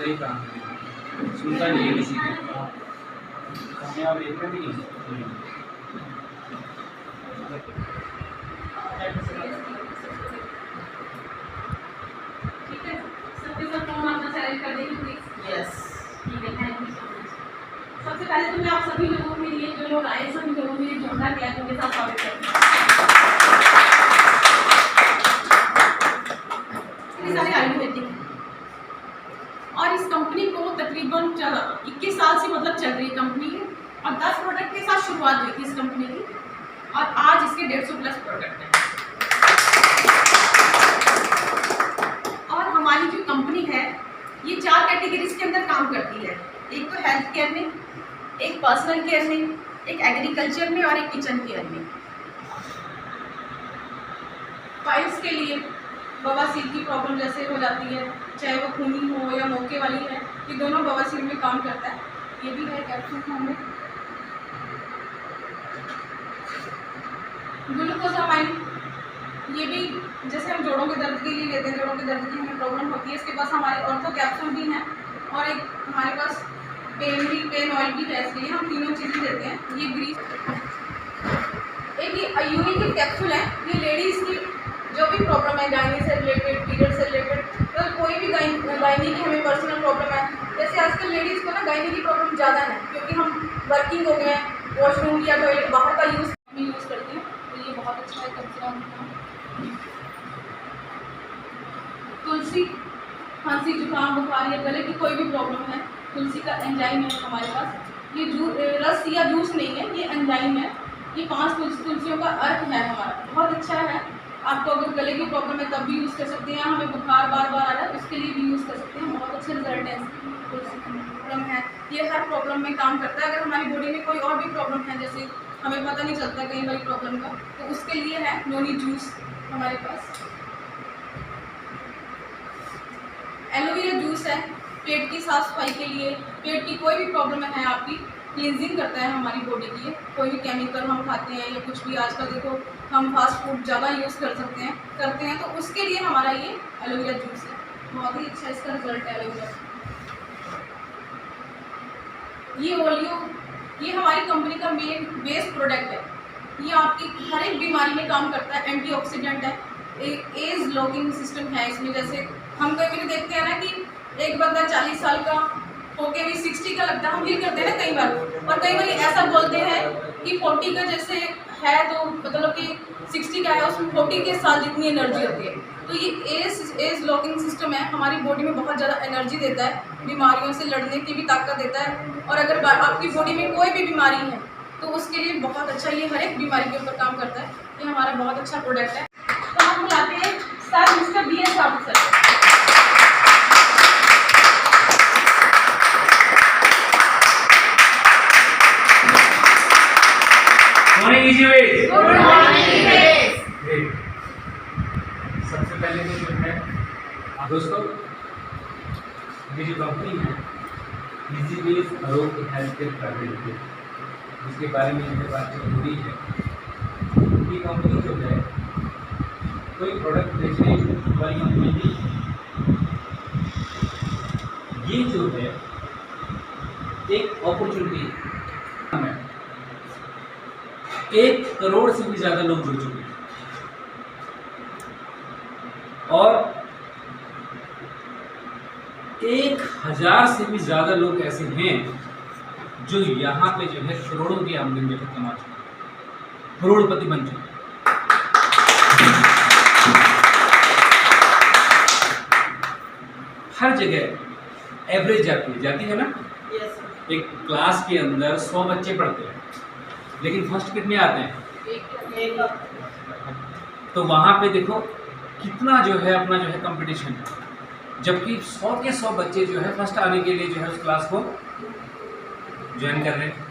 सही काम सुनता नहीं है किसी की। कामयाब एक में नहीं ठीक है, सबके साथ फोन अपना साइलेंट कर देंगे प्लीज। यस। ठीक है, थैंक यू सो मच। सबसे पहले तो मैं आप सभी लोगों के लिए, जो लोग आए सभी लोगों के लिए जोरदार क्लैप उनके साथ स्वागत करती हूँ। इतनी सारी आयुर्वेदिक है और इस कंपनी को तकरीबन 21 साल से मतलब चल रही है कंपनी है और 10 प्रोडक्ट के साथ शुरुआत हुई थी इस कंपनी की और आज इसके 150 प्लस प्रोडक्ट हैं। और हमारी जो कंपनी है ये 4 कैटेगरीज के अंदर काम करती है। एक तो हेल्थ केयर में, एक पर्सनल केयर में, एक एग्रीकल्चर में और एक किचन केयर में। फाइल्स के लिए बवासीर की प्रॉब्लम जैसे हो जाती है, चाहे वो खूनी हो या मौके वाली है, ये दोनों बवासीर में काम करता है। ये भी है कैप्सूल फॉर्म में। ग्लूकोसामाइन, ये भी जैसे हम जोड़ों के दर्द के लिए लेते हैं, जोड़ों के दर्द की हमें प्रॉब्लम होती है, इसके पास हमारे ऑर्थो कैप्सूल भी हैं और एक हमारे पास पेन ऑयल भी है। इसके लिए हम तीनों चीज़ें देते हैं। ये ग्रीस, एक ये अयूरी की कैप्सूल है, ये लेडीज़ की जो भी प्रॉब्लम है, गायनी से रिलेटेड, पीरियड से रिलेटेड, तो कोई भी गायनी की हमें पर्सनल प्रॉब्लम है। जैसे आजकल लेडीज़ को ना गायनी की प्रॉब्लम ज़्यादा है क्योंकि हम वर्किंग हो गए हैं, वॉशरूम या टॉयलेट बाहर का यूज़ करते हैं, तो ये बहुत अच्छा है। कम से कम तुलसी, खांसी जुकाम बुखार या गले की कोई भी प्रॉब्लम है, तुलसी का एंजाइम है हमारे पास। ये रस या जूस नहीं है, ये एंजाइम है। ये 5 तुलसियों का अर्क है हमारा, बहुत अच्छा है। आपको अगर गले की प्रॉब्लम है तब भी यूज़ कर सकते हैं, हमें बुखार बार बार आ रहा है उसके लिए भी यूज़ कर सकते हैं, बहुत अच्छे रिजल्ट है। प्रॉब्लम है, ये हर प्रॉब्लम में काम करता है। अगर हमारी बॉडी में कोई और भी प्रॉब्लम है, जैसे हमें पता नहीं चलता कई बार प्रॉब्लम का, तो उसके लिए है नोनी जूस हमारे पास। एलोवेरा जूस है पेट की साफ सफाई के लिए, पेट की कोई भी प्रॉब्लम है आपकी, क्लींजिंग करता है हमारी बॉडी की। कोई भी केमिकल हम खाते हैं या कुछ भी, आजकल देखो हम फास्ट फूड ज़्यादा यूज़ करते हैं, तो उसके लिए हमारा ये एलोवेरा जूस है, बहुत ही अच्छा इसका रिजल्ट है एलोवेरा। ये ओलियो, ये हमारी कंपनी का मेन बेस्ट प्रोडक्ट है। ये आपकी हर एक बीमारी में काम करता है, एंटीऑक्सीडेंट है, एज लॉकिंग सिस्टम है इसमें। जैसे हम कई बार देखते हैं ना कि एक बंदा 40 साल का होके भी 60 का लगता है, हम फील करते हैं ना कई बार, और कई बार ऐसा बोलते हैं कि 40 का जैसे है तो मतलब कि 60 का है, उसमें 40 के साथ जितनी एनर्जी होती है। तो ये एज लॉकिंग सिस्टम है, हमारी बॉडी में बहुत ज़्यादा एनर्जी देता है, बीमारियों से लड़ने की भी ताकत देता है। और अगर आपकी बॉडी में कोई भी बीमारी है तो उसके लिए बहुत अच्छा, ये हर एक बीमारी के ऊपर काम करता है। ये हमारा बहुत अच्छा प्रोडक्ट है। तो हम बुलाते हैं सर मिस्टर BS साहब सर। सबसे पहले तो जो है दोस्तों, ये जो कंपनी है इजी बेस आरोग्य हेल्थ केयर प्राइवेट लिमिटेड, जिसके बारे में हमें बात जरूरी है। ये कंपनी जो है कोई प्रोडक्ट बेचने वाली कंपनी नहीं है। ये जो है एक अपॉर्चुनिटी है। 1 करोड़ से भी ज़्यादा लोग जुड़ चुके हैं और 1000 से भी ज़्यादा लोग ऐसे हैं जो यहाँ पे जो है करोड़ों की आमदनी जो है कमा चुके हैं, करोड़पति बन चुके हैं। हर जगह एवरेज जाती है ना। यस। एक क्लास के अंदर 100 बच्चे पढ़ते हैं, लेकिन फर्स्ट कितने आते हैं? एक। तो वहाँ पे देखो कितना जो है अपना जो है कंपटीशन है, जबकि 100 के 100 बच्चे जो है फर्स्ट आने के लिए जो है उस क्लास को ज्वाइन कर रहे हैं,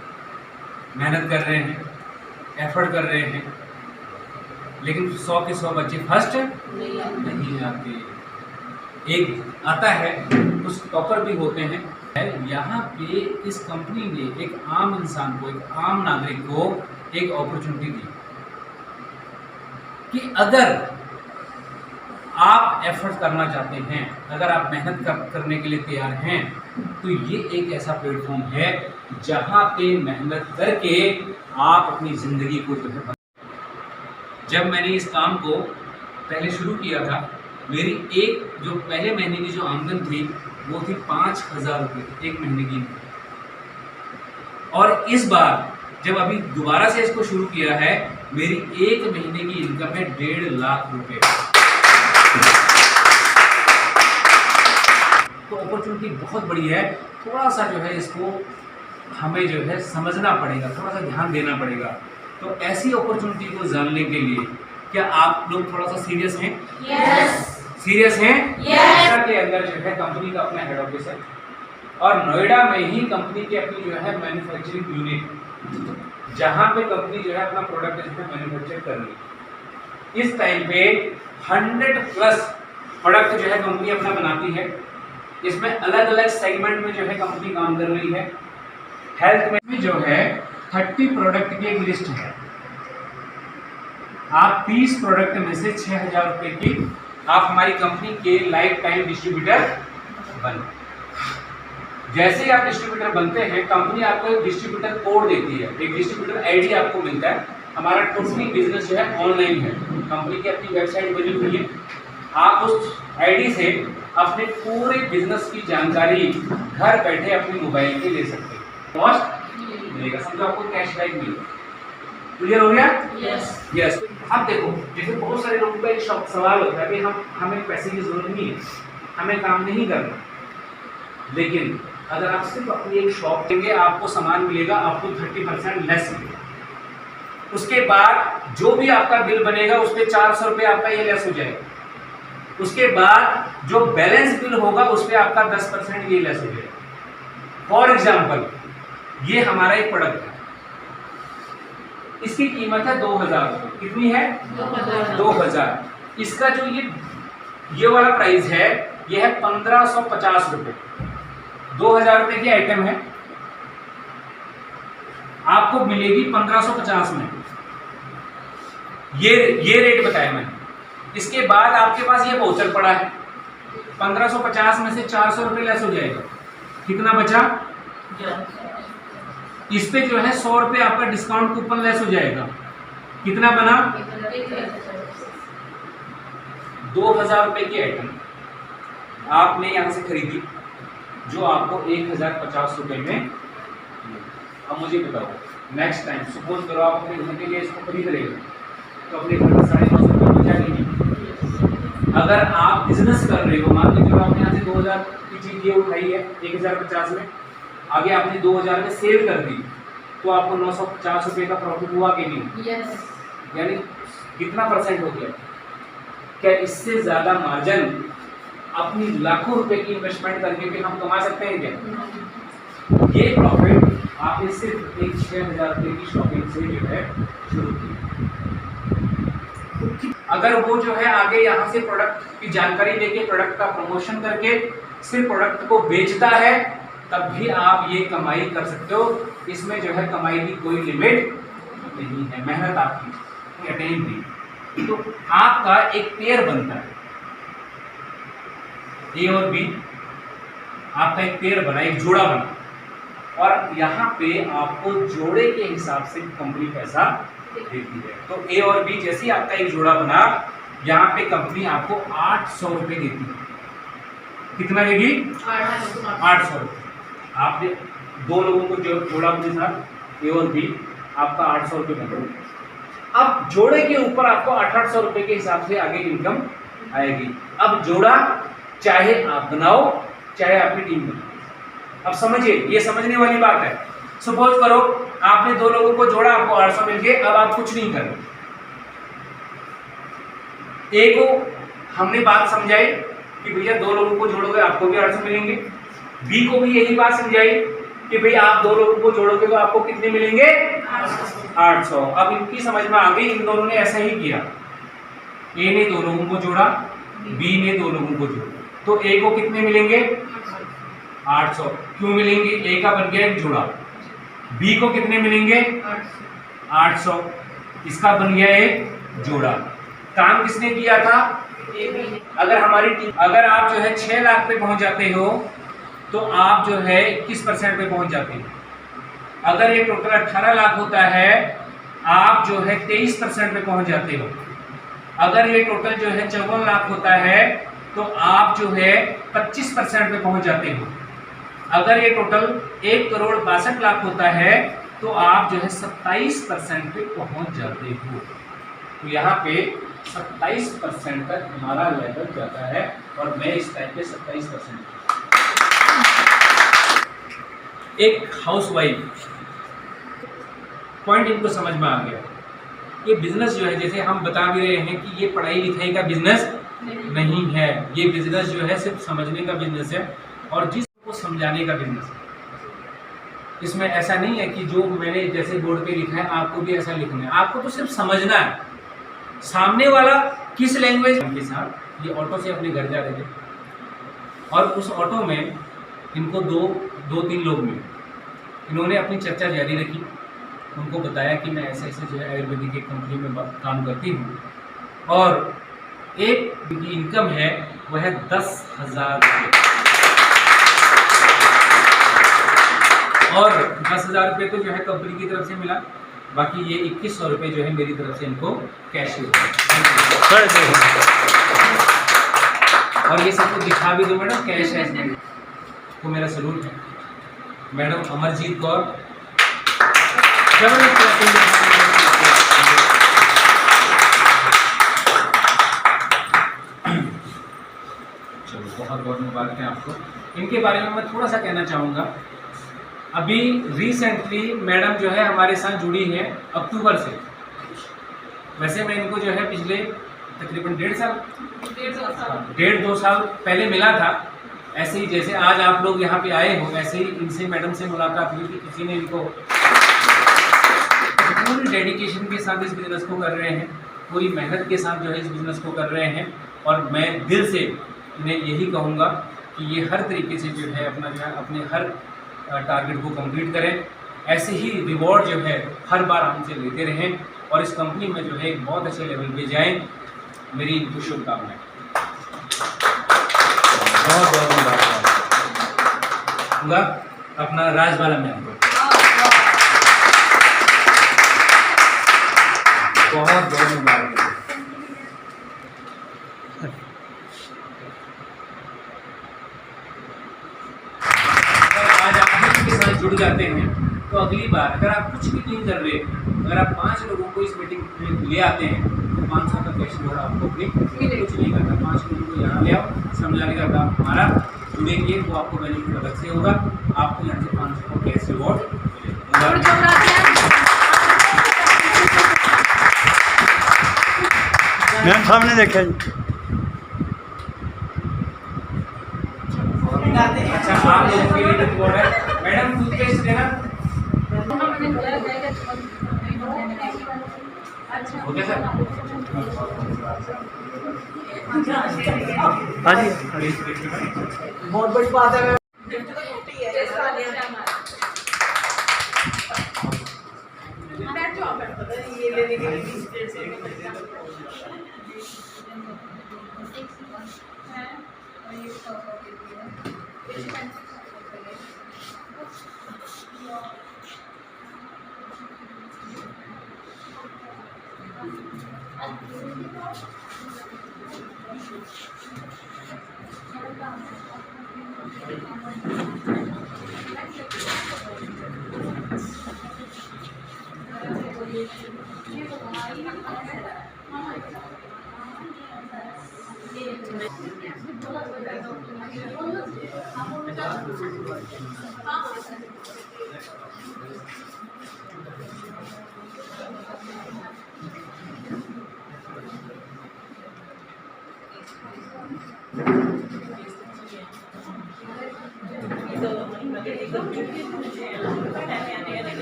मेहनत कर रहे हैं, एफर्ट कर रहे हैं, लेकिन 100 के 100 बच्चे फर्स्ट नहीं आते। एक आता है, कुछ टॉपर भी होते हैं। यहाँ पे इस कंपनी ने एक आम इंसान को, एक आम नागरिक को एक अपॉर्चुनिटी दी कि अगर आप एफर्ट करना चाहते हैं, अगर आप मेहनत करने के लिए तैयार हैं, तो ये एक ऐसा प्लेटफॉर्म है जहाँ पे मेहनत करके आप अपनी ज़िंदगी को जो है। जब मैंने इस काम को पहले शुरू किया था, मेरी एक जो पहले महीने की जो आमदन थी वो थी 5,000 रुपये एक महीने की। और इस बार जब अभी दोबारा से इसको शुरू किया है, मेरी एक महीने की इनकम है 1.5 लाख रुपए। तो अपॉर्चुनिटी बहुत बड़ी है, थोड़ा सा जो है इसको हमें जो है समझना पड़ेगा, थोड़ा सा ध्यान देना पड़ेगा। तो ऐसी अपॉर्चुनिटी को जानने के लिए क्या आप लोग थोड़ा सा सीरियस हैं? यस। सीरियस हैं? Yes. नोएडा के अंदर जो है कंपनी का अपना हेड ऑफिस है, और नोएडा में ही कंपनी की अपनी जो है मैन्युफैक्चरिंग यूनिट, जहाँ पे कंपनी जो है अपना प्रोडक्ट जो है मैन्युफैक्चर कर रही है। इस टाइम पे 100+ प्रोडक्ट जो है कंपनी अपना बनाती है। इसमें अलग अलग सेगमेंट में जो है कंपनी काम कर रही है। हेल्थ में भी जो है 30 प्रोडक्ट की एक लिस्ट है। आप 30 प्रोडक्ट में से 6,000 रुपये की आप हमारी कंपनी के लाइफ टाइम डिस्ट्रीब्यूटर बन। जैसे ही आप डिस्ट्रीब्यूटर बनते हैं, कंपनी आपको एक डिस्ट्रीब्यूटर कोड देती है, एक डिस्ट्रीब्यूटर आईडी आपको मिलता है। हमारा टोटली बिजनेस जो है ऑनलाइन है, कंपनी की अपनी वेबसाइट बनी हुई है। आप उस आईडी से अपने पूरे बिजनेस की जानकारी घर बैठे अपने मोबाइल पे ले सकते हैं। कॉस्ट मिलेगा, समझो आपको कैशबैक मिलेगा। क्लियर हो गया? यस। यस। अब देखो, जैसे बहुत सारे लोगों का एक सवाल होता है कि हमें पैसे की जरूरत नहीं है, हमें काम नहीं करना, लेकिन अगर आप सिर्फ अपनी एक शॉप देंगे, आपको सामान मिलेगा, आपको 30% लेस मिलेगा। उसके बाद जो भी आपका बिल बनेगा उस पर 400 रुपये आपका ये लेस हो जाएगा। उसके बाद जो बैलेंस बिल होगा उस पर आपका 10% ये लेस हो जाएगा। फॉर एग्जाम्पल, ये हमारा एक प्रोडक्ट है, इसकी कीमत है 2,000 रुपये। कितनी है? 2,000। इसका जो ये वाला प्राइस है, ये है 1,550 रुपये। 2,000 रुपये की आइटम है, आपको मिलेगी 1,550 में। ये रेट बताया मैंने। इसके बाद आपके पास ये वाउचर पड़ा है, 1,550 में से 400 रुपये लेस हो जाएगा। कितना बचा? इस पे जो है 100 रुपये आपका डिस्काउंट कूपन लेस हो जाएगा। कितना बना? 2,000 रुपये की आइटम आपने यहाँ से खरीदी, जो आपको 1,050 रुपये में। अब मुझे बताओ, नेक्स्ट टाइम सपोज करो आप अपने घर के लिए इसको खरीद रहे हो, तो अपने घर में 950 रुपये बचा नहीं। अगर आप बिजनेस कर रहे हो, मान लीजिए आपने यहाँ से 2,000 की चीज़ ये उठाई है 1,050 में, आगे आपने 2,000 में सेल कर दी, तो आपको 950 रुपये का प्रॉफिट हुआ कि नहीं? यस। यानी कितना परसेंट हो गया? क्या इससे ज़्यादा मार्जिन अपनी लाखों रुपए की इन्वेस्टमेंट करके भी हम कमा सकते हैं क्या? ये प्रॉफिट आपने सिर्फ एक 6,000 रुपये की शॉपिंग से जो है शुरू की। अगर वो जो है आगे यहाँ से प्रोडक्ट की जानकारी लेके, प्रोडक्ट का प्रमोशन करके सिर्फ प्रोडक्ट को बेचता है, तब भी आप ये कमाई कर सकते हो। इसमें जो है कमाई की कोई लिमिट नहीं है, मेहनत आपकी अटेन भी। तो आपका एक पेयर बनता है, ए और बी, आपका एक पेयर बना, एक जोड़ा बना, और यहाँ पे आपको जोड़े के हिसाब से कंपनी पैसा देती है। तो ए और बी जैसे ही आपका एक जोड़ा बना, यहाँ पे कंपनी आपको 800 रुपये देती है। कितना देगी? 800 रुपये। आपने दो लोगों को जो जोड़ा अपने साथ, ए और बी, आपका 800 रुपये बना। अब जोड़े के ऊपर आपको 800 रुपये के हिसाब से आगे इनकम आएगी। अब जोड़ा चाहे आप बनाओ, चाहे आपकी टीम बनाओ। अब समझिए, ये समझने वाली बात है। सपोज करो आपने दो लोगों को जोड़ा, आपको 800 मिल गए। अब आप कुछ नहीं करें, ए को हमने बात समझाई कि भैया दो लोगों को जोड़ोगे आपको भी 800 मिलेंगे। बी को भी यही बात समझाई कि भाई आप दो लोगों को जोड़ोगे तो आपको कितने मिलेंगे? 800। अब इनकी समझ में आ गई, इन दोनों ने ऐसा ही किया। ए ने दो लोगों को जोड़ा, बी ने दो लोगों को जोड़ा, तो ए को कितने मिलेंगे? 800। क्यों मिलेंगे? ए का बन गया एक जोड़ा। बी को कितने मिलेंगे? 800। इसका बन गया एक जोड़ा। काम किसने किया था? अगर आप जो है 6 लाख पे पहुंच जाते हो तो आप जो है 21% पे पहुंच जाते हो। अगर ये टोटल 18 लाख होता है आप जो है 23% पे पहुंच जाते हो। अगर ये टोटल जो है 54 लाख होता है तो आप जो है 25% पे पहुंच जाते हो। अगर ये टोटल 1,62,00,000 होता है तो आप जो है 27% पे पहुंच जाते हो। तो यहाँ पे 27% तक हमारा लेवल जाता है और मैं इस टाइम पे 27%। एक हाउसवाइफ पॉइंट इनको समझ में आ गया। ये बिजनेस जो है जैसे हम बता भी रहे हैं कि ये पढ़ाई लिखाई का बिजनेस नहीं है, ये बिजनेस जो है सिर्फ समझने का बिजनेस है और जिसको समझाने का बिजनेस है। इसमें ऐसा नहीं है कि जो मैंने जैसे बोर्ड पे लिखा है आपको भी ऐसा लिखना है, आपको तो सिर्फ समझना है सामने वाला किस लैंग्वेज के साथ। ये ऑटो से अपने घर जा रहे थे और उस ऑटो में इनको दो तीन लोग मिले। इन्होंने अपनी चर्चा जारी रखी, उनको बताया कि मैं ऐसे ऐसे जो है आयुर्वेदिक एक कंपनी में काम करती हूँ और एक की इनकम है वह है 10,000 रुपये और 10,000 रुपये तो जो है कंपनी की तरफ से मिला, बाकी ये 2100 रुपये जो है मेरी तरफ से इनको कैश हुआ। और ये सबको दिखा भी दो मैडम, कैश है तो मेरा सलूट है। मैडम अमरजीत कौर चलो बहुत बहुत मुबारक है आपको। इनके बारे में मैं थोड़ा सा कहना चाहूँगा। अभी रिसेंटली मैडम जो है हमारे साथ जुड़ी है अक्टूबर से। वैसे मैं इनको जो है पिछले तकरीबन 1.5 साल पहले मिला था। ऐसे ही जैसे आज आप लोग यहाँ पे आए हो ऐसे ही इनसे मैडम से मुलाकात हुई कि किसी ने इनको पूरी डेडिकेशन के साथ इस बिज़नेस को कर रहे हैं, पूरी मेहनत के साथ जो है इस बिज़नेस को कर रहे हैं। और मैं दिल से इन्हें यही कहूँगा कि ये हर तरीके से जो है अपना जो है अपने हर टारगेट को कंप्लीट करें। ऐसे ही रिवॉर्ड जो है हर बार हमसे लेते रहें और इस कंपनी में जो है एक बहुत अच्छे लेवल पे जाएं। मेरी इनको शुभकामनाएं। बहुत बहुत मुबारक अपना राजबाला मैम को बहुत बहुत मुबारक। आज आप इसके साथ जुड़ जाते हैं तो अगली बार अगर आप कुछ भी नहीं कर रहे, अगर आप 5 लोगों को इस मीटिंग में ले आते हैं तो 500 का कैश जो है आपको अपने कुछ नहीं करना। 5 लोगों को यहाँ ले आओ, समझाने का काम हमारा। जुड़ेंगे वो आपको बेनिफिट अलग से होगा, आपको यहाँ से 500 का कैश रिवॉर्ड मैम सामने देखा जी। अच्छा आप लोगों के लिए रिवॉर्ड है। मैडम टूथपेस्ट देना ओके सर। हाँ जी बहुत बड़ी बात है। ये लेने के लिए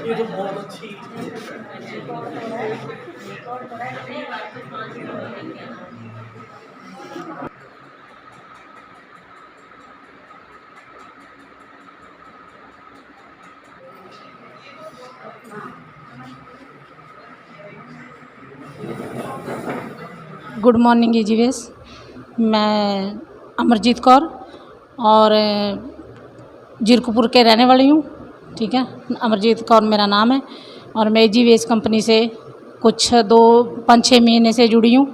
ये तो बहुत अच्छी गुड मॉर्निंग एजीवेस। मैं अमरजीत कौर और जीरकपुर के रहने वाली हूँ। ठीक है, अमरजीत कौर मेरा नाम है और मैं जी वेस्ट कंपनी से कुछ 5-6 महीने से जुड़ी हूँ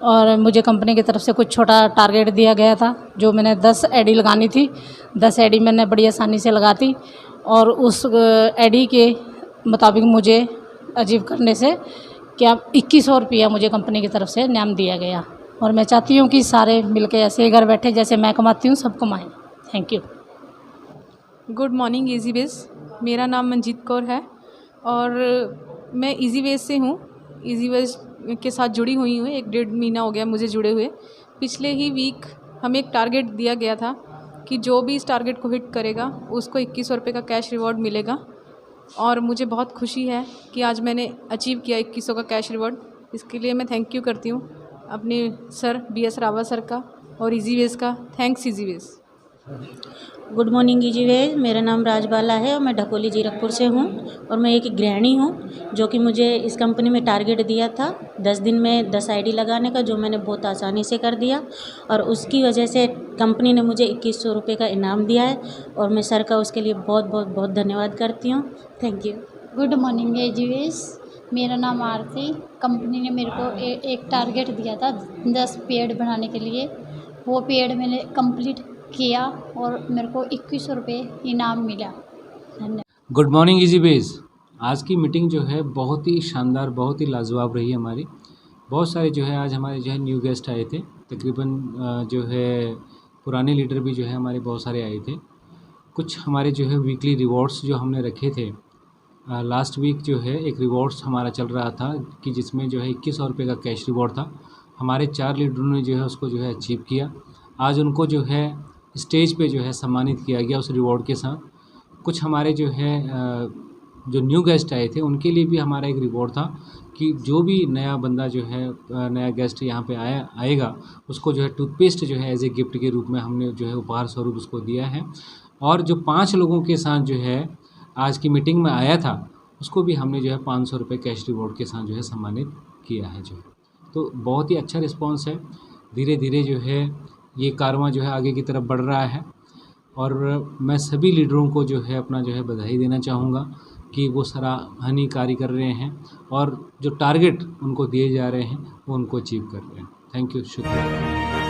और मुझे कंपनी की तरफ से कुछ छोटा टारगेट दिया गया था जो मैंने 10 एडी लगानी थी। 10 एडी मैंने बड़ी आसानी से लगा दी और उस एडी के मुताबिक मुझे अचीव करने से क्या 2100 रुपया मुझे कंपनी की तरफ से इनाम दिया गया और मैं चाहती हूँ कि सारे मिलके ऐसे ही घर बैठे जैसे मैं कमाती हूँ सब कमाएं। Thank you. Good morning easy veg. मेरा नाम मंजीत कौर है और मैं इजी वेज से हूँ। इजी वेज के साथ जुड़ी हुई हूँ, 1-1.5 महीना हो गया मुझे जुड़े हुए। पिछले ही वीक हमें एक टारगेट दिया गया था कि जो भी इस टारगेट को हिट करेगा उसको 2100 रुपये का कैश रिवॉर्ड मिलेगा और मुझे बहुत खुशी है कि आज मैंने अचीव किया 2100 का कैश रिवॉर्ड। इसके लिए मैं थैंक यू करती हूँ अपने सर BS रावत सर का और इजी वेज का। Thanks easy veg. Good morning easy veg. मेरा नाम राजबाला है और मैं ढकोली जीरकपुर से हूँ और मैं एक गृहिणी हूँ जो कि मुझे इस कंपनी में टारगेट दिया था 10 दिन में 10 आईडी लगाने का, जो मैंने बहुत आसानी से कर दिया और उसकी वजह से कंपनी ने मुझे 2100 रुपये का इनाम दिया है और मैं सर का उसके लिए बहुत बहुत बहुत धन्यवाद करती हूँ। Thank you. Good morning easy veg. मेरा नाम आरती। कंपनी ने मेरे को एक टारगेट दिया था 10 पेड़ बनाने के लिए। वो पेड़ मैंने कंप्लीट किया और मेरे को 2100 रुपये इनाम मिला। धन्यवाद। Good morning easy base. आज की मीटिंग जो है बहुत ही शानदार, बहुत ही लाजवाब रही हमारी। बहुत सारे जो है आज हमारे जो है न्यू गेस्ट आए थे। तकरीबन जो है पुराने लीडर भी जो है हमारे बहुत सारे आए थे। कुछ हमारे जो है वीकली रिवॉर्ड्स जो हमने रखे थे, लास्ट वीक जो है एक रिवॉर्ड्स हमारा चल रहा था कि जिसमें जो है 2100 रुपये का कैश रिवॉर्ड था। हमारे 4 लीडरों ने जो है उसको जो है अचीव किया। आज उनको जो है स्टेज पे जो है सम्मानित किया गया उस रिवॉर्ड के साथ। कुछ हमारे जो है जो न्यू गेस्ट आए थे उनके लिए भी हमारा एक रिवॉर्ड था कि जो भी नया बंदा जो है नया गेस्ट यहाँ पे आएगा उसको जो है टूथपेस्ट जो है एज ए गिफ्ट के रूप में हमने जो है उपहार स्वरूप उसको दिया है। और जो 5 लोगों के साथ जो है आज की मीटिंग में आया था उसको भी हमने जो है 500 रुपये कैश रिवॉर्ड के साथ जो है सम्मानित किया है। जो है तो बहुत ही अच्छा रिस्पॉन्स है। धीरे धीरे जो है ये कारवां जो है आगे की तरफ बढ़ रहा है और मैं सभी लीडरों को जो है अपना जो है बधाई देना चाहूँगा कि वो सराहनीय कार्य कर रहे हैं और जो टारगेट उनको दिए जा रहे हैं वो उनको अचीव कर रहे हैं। थैंक यू, शुक्रिया।